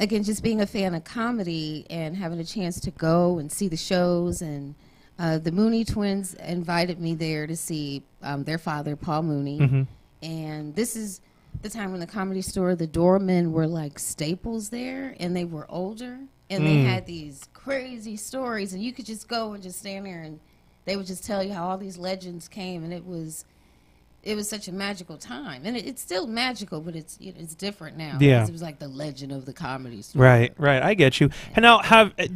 again, just being a fan of comedy and having a chance to go and see the shows, and the Mooney twins invited me there to see their father, Paul Mooney. Mm-hmm. And this is the time when the Comedy Store, the doormen were like staples there, and they were older, and they had these crazy stories, and you could just go and just stand there, and they would just tell you how all these legends came, and it was it was such a magical time, and it's still magical, but it's it's different now. Yeah, it was like the legend of the comedy store. Right. I get you. And now,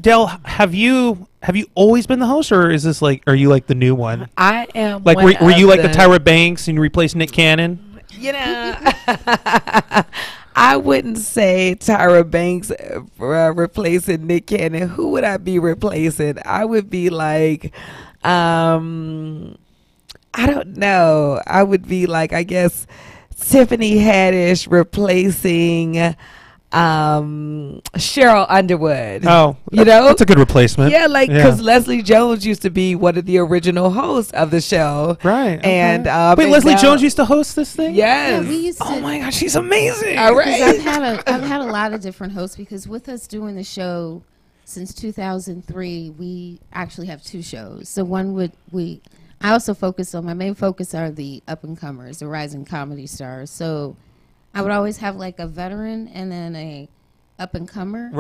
Del, have you always been the host, or is this like, are you like the new one? I am. Like, were you like the Tyra Banks and you replaced Nick Cannon? You know, I wouldn't say Tyra Banks replacing Nick Cannon. Who would I be replacing? I would be like, I don't know. I would be like, I guess, Tiffany Haddish replacing Cheryl Underwood. Oh, you know, that's a good replacement. Yeah, like because Leslie Jones used to be one of the original hosts of the show, right? And wait, Leslie Jones used to host this thing. Yes. Yeah, we used to, oh my gosh, she's amazing. All right. I've had a lot of different hosts because with us doing the show since 2003, we actually have 2 shows. So I also focus on, my main focus are the up-and-comers, the rising comedy stars. So I would always have like a veteran and then a up-and-comer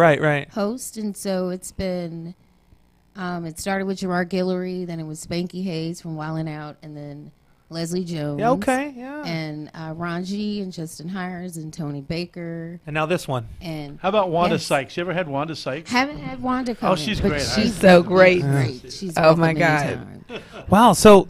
host. And so it's been, it started with Gerard Guillory, then it was Spanky Hayes from Wildin' Out, and then Leslie Jones. Yeah, And Ron G. and Justin Hires and Tony Baker. And now this one. And how about Wanda Sykes? You ever had Wanda Sykes? Haven't had Wanda come she's in, great. She's so great. She's oh my God. Wow. So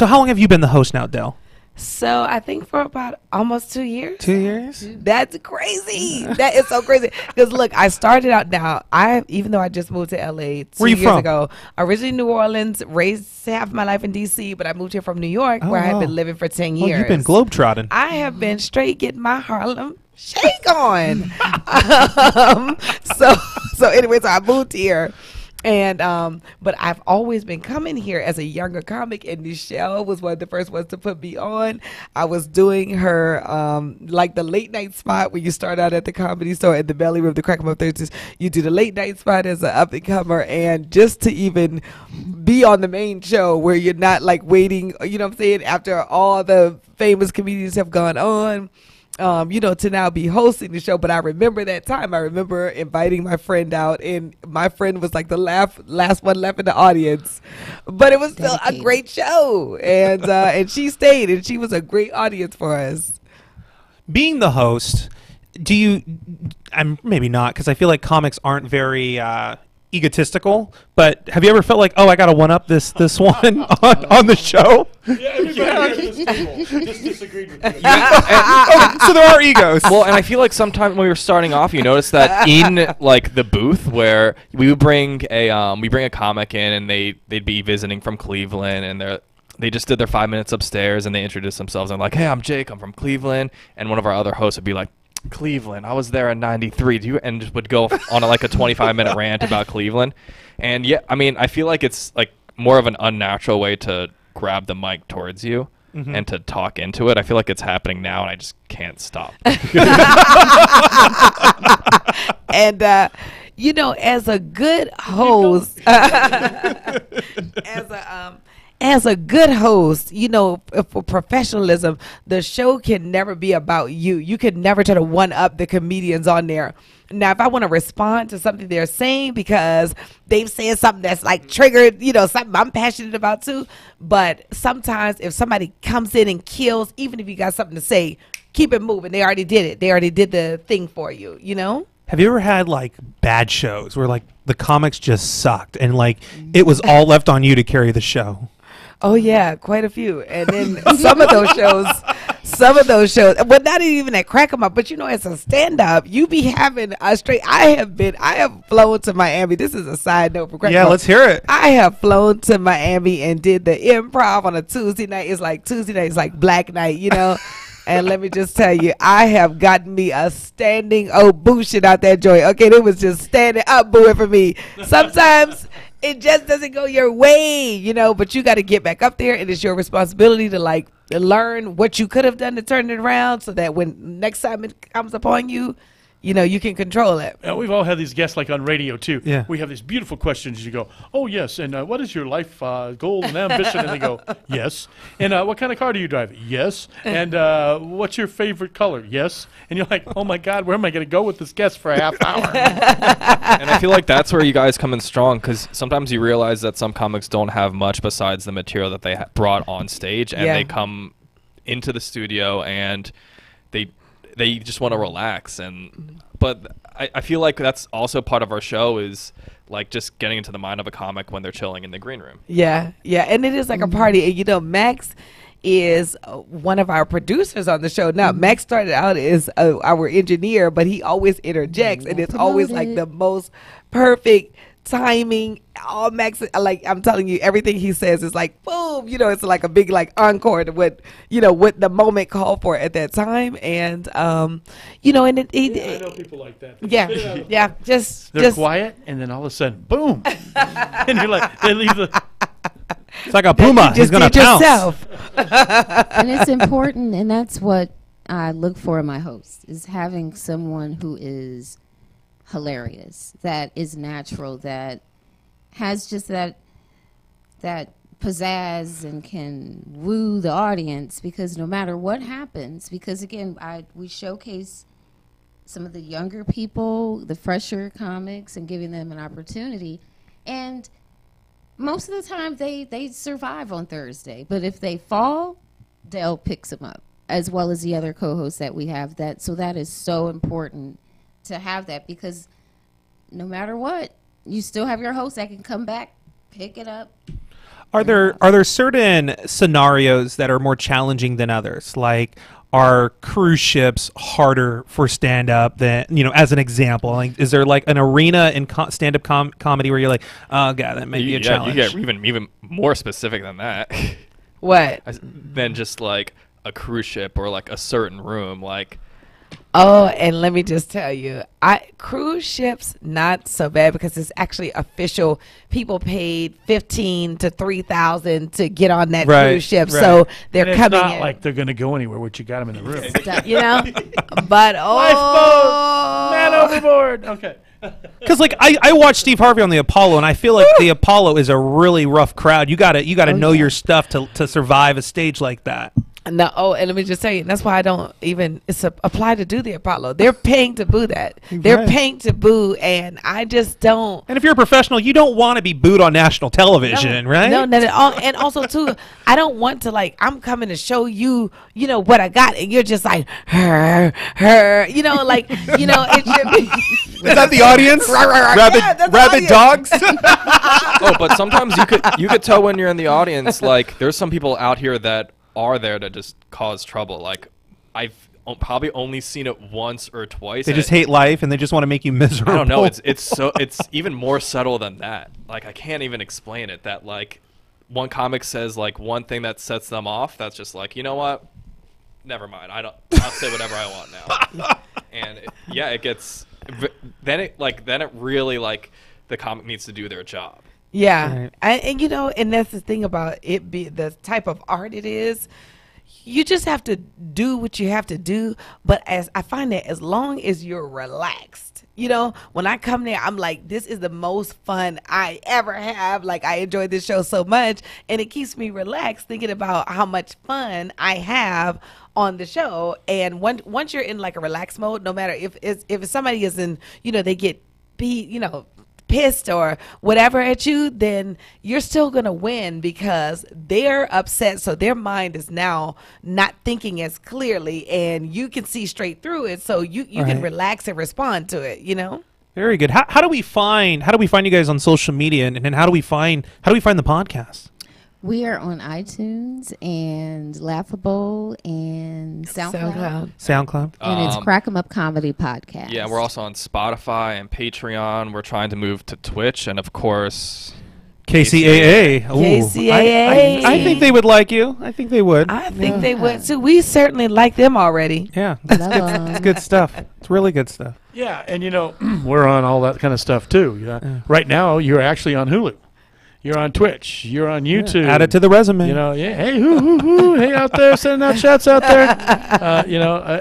how long have you been the host now, Del? So I think for about almost 2 years. 2 years? That's crazy. That is so crazy. Because look, I started out now. Even though I just moved to LA 2 years ago, originally New Orleans, raised half my life in DC, but I moved here from New York, where I had been living for 10 years. Oh, you've been globetrotting. I have been straight getting my Harlem Shake on. So anyway, so I moved here. And but I've always been coming here as a younger comic, and Nichelle was one of the first ones to put me on. I was doing her like the late night spot where you start out at the Comedy Store at the Belly Room, the Crack 'em Up Thursdays. You do the late night spot as an up and comer, and just to even be on the main show where you're not like waiting, you know what I'm saying, after all the famous comedians have gone on. To now be hosting the show. But I remember that time. I remember inviting my friend out, and my friend was like the last one left in the audience. But it was still a great show, and she stayed, and she was a great audience for us. Being the host, I'm maybe not, because I feel like comics aren't very egotistical, but have you ever felt like, oh, I gotta one up this one on the show? Yeah, everybody just disagreed with you. So there are egos. Well, and I feel like sometimes when we were starting off, you notice that in like the booth where we would bring a comic in, and they'd be visiting from Cleveland, and they just did their 5 minutes upstairs, and they introduced themselves, and like, hey, I'm Jake, I'm from Cleveland, and one of our other hosts would be like, Cleveland, I was there in '93. And just would go on a 25-minute rant about Cleveland. And yeah, I mean, I feel like it's like more of an unnatural way to grab the mic towards you and to talk into it. I feel like it's happening now, and I just can't stop. And as a good host, as a good host, for professionalism, the show can never be about you. You can never try to one-up the comedians on there. Now, if I want to respond to something they're saying because they've said something that's like triggered, something I'm passionate about too. But sometimes if somebody comes in and kills, even if you got something to say, keep it moving. They already did it. They already did the thing for you, Have you ever had like bad shows where like the comics just sucked and like it was all left on you to carry the show? Oh yeah, quite a few. And then some of those shows, well, not even at Crack 'em Up, but as a stand-up, you be having a straight. I have flown to Miami. This is a side note for Crack 'em Up. Yeah, let's hear it. I have flown to Miami and did the improv on a Tuesday night. It's like Tuesday night, it's like Black Night, And let me just tell you, I have gotten me a standing ovation out that joint. Okay, they was just standing up booing for me. Sometimes it just doesn't go your way, but you got to get back up there, and it's your responsibility to like learn what you could have done to turn it around so that when next time it comes upon you, you can control it. We've all had these guests like on radio too. Yeah. We have these beautiful questions. You go, oh yes, and what is your life goal and ambition? And they go, yes. And what kind of car do you drive? Yes. And what's your favorite color? Yes. And you're like, oh my God, where am I going to go with this guest for a half hour? And I feel like that's where you guys come in strong, because sometimes you realize that some comics don't have much besides the material that they brought on stage, and they come into the studio and they just want to relax. But I feel like that's also part of our show is like just getting into the mind of a comic when they're chilling in the green room. Yeah, and it is like a party. And you know, Max is one of our producers on the show. Now, Max started out as our engineer, but he always interjects, and it's always like the most perfect timing. All Max, like I'm telling you, everything he says is like boom. You know, it's like a big like encore to what the moment called for at that time, and you know, and I know people like that. Yeah, they're quiet, and then all of a sudden, boom, and you're like, they leave the. It's like a puma. He's going to pounce. And it's important, and that's what I look for in my host, is having someone who is hilarious, that is natural, that has just that pizzazz and can woo the audience, because no matter what happens, because again, we showcase some of the younger people, the fresher comics, and giving them an opportunity. And most of the time they survive on Thursday, but if they fall, Dell picks them up, as well as the other co-hosts that we have. So that is so important to have that, because no matter what, you still have your host that can come back, pick it up. Are there certain scenarios that are more challenging than others? Like, are cruise ships harder for stand-up than, as an example? Like, is there like an arena in stand-up comedy where you're like, oh god, that may be a challenge? You get even more specific than that. What? Than just like a cruise ship or like a certain room, like. Oh, and let me just tell you, cruise ships not so bad, because it's actually official. People paid $15,000 to $3,000 to get on that cruise ship, so they're and coming. It's not in. Like they're going to go anywhere once you got them in the room. But lifeboat, man overboard. Okay. Because like I watched Steve Harvey on the Apollo, and I feel like the Apollo is a really rough crowd. You gotta know your stuff to survive a stage like that. No, and let me just tell you, that's why I don't even apply to do the Apollo. They're paying to boo that. They're paying to boo, and I just don't. And if you're a professional, you don't want to be booed on national television, right? No, not at all. And also, too, I don't want to, like, I'm coming to show you, what I got, and you're just like, her, it should be. Is that the audience? Rabid dogs? Oh, but sometimes you could tell when you're in the audience, like, there's some people out here that are there to just cause trouble. Like, I've probably only seen it once or twice. They just hate life and they just want to make you miserable. I don't know. It's even more subtle than that. Like, I can't even explain it. That like one comic says like one thing that sets them off. That's just like, you know what? Never mind. I'll say whatever I want now. And it gets then it really like the comic needs to do their job. Yeah, right. And that's the thing about it, be the type of art it is. You just have to do what you have to do. But as I find that as long as you're relaxed, when I come there, I'm like, this is the most fun I ever have. Like, I enjoy this show so much, and it keeps me relaxed thinking about how much fun I have on the show. And once you're in like a relaxed mode, no matter if somebody is in, they get pissed or whatever at you, then you're still gonna win because they're upset, so their mind is now not thinking as clearly, and you can see straight through it, so you can relax and respond to it. Very good. How do we find you guys on social media, and then how do we find the podcast? We are on iTunes and Laughable and SoundCloud. And it's Crack 'em Up Comedy Podcast. Yeah, we're also on Spotify and Patreon. We're trying to move to Twitch and, of course, KCAA. KCAA. I think they would like you. I think they would. I think they would too. We certainly like them already. Yeah, it's good stuff. It's really good stuff. Yeah, and we're on all that kind of stuff too. Right now, you're actually on Hulu. You're on Twitch. You're on YouTube. Add it to the resume. Hey, hey out there, sending out shouts out there.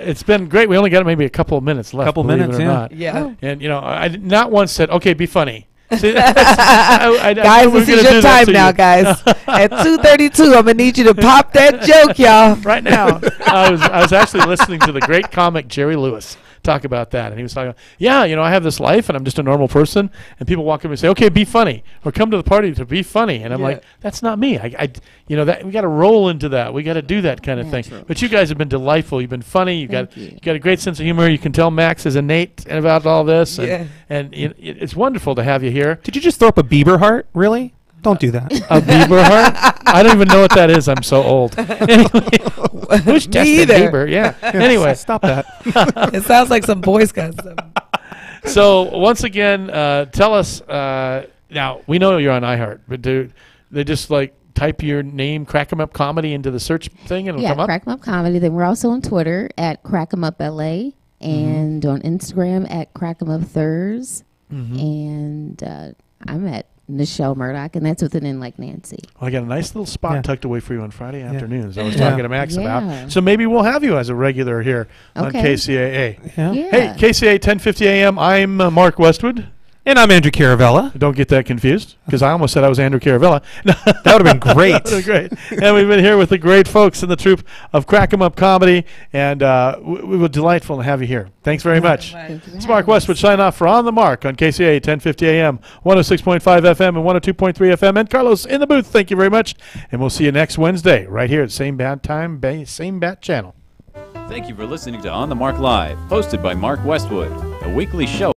It's been great. We only got maybe a couple of minutes left. Yeah. And I not once said, okay, be funny. See, guys, this is your time now, guys. At 2:32, I'm gonna need you to pop that joke, y'all. Right now, I was actually listening to the great comic Jerry Lewis talk about that. And he was talking, yeah, I have this life and I'm just a normal person. And people walk up and say, okay, be funny, or come to the party to be funny. And I'm like, that's not me. That we got to roll into that. We got to do that kind of thing. But you guys have been delightful. You've been funny. You got a great sense of humor. You can tell Max is innate about all this. And it's wonderful to have you here. Did you just throw up a Bieber heart? Really? Don't do that. A Bieber heart? I don't even know what that is. I'm so old. Anyway, who's Justin Bieber? Yeah. Anyway, stop that. It sounds like some Boy Scouts stuff. So once again, tell us. Now we know you're on iHeart, but do they just like type your name, Crack 'em Up Comedy, into the search thing and it'll come up? Crack 'em Up Comedy. Then we're also on Twitter at Crack 'em Up LA and on Instagram at Crack 'em Up Thurs. And I'm at Nichelle Murdoch, and that's with an N like Nancy. Well, I got a nice little spot tucked away for you on Friday afternoons. I was talking to Max about. So maybe we'll have you as a regular here on KCAA. Hey, KCAA 1050 AM. I'm Mark Westwood. And I'm Andrew Caravella. Don't get that confused, because I almost said I was Andrew Caravella. That would have been great. That would have been great. And we've been here with the great folks in the troupe of Crack 'em Up Comedy, and we were delightful to have you here. Thanks very much. It's Mark Westwood signing off for On the Mark on KCAA 1050 AM, 106.5 FM and 102.3 FM. And Carlos in the booth, thank you very much. And we'll see you next Wednesday right here at same bat time, same bat channel. Thank you for listening to On the Mark Live, hosted by Mark Westwood, a weekly show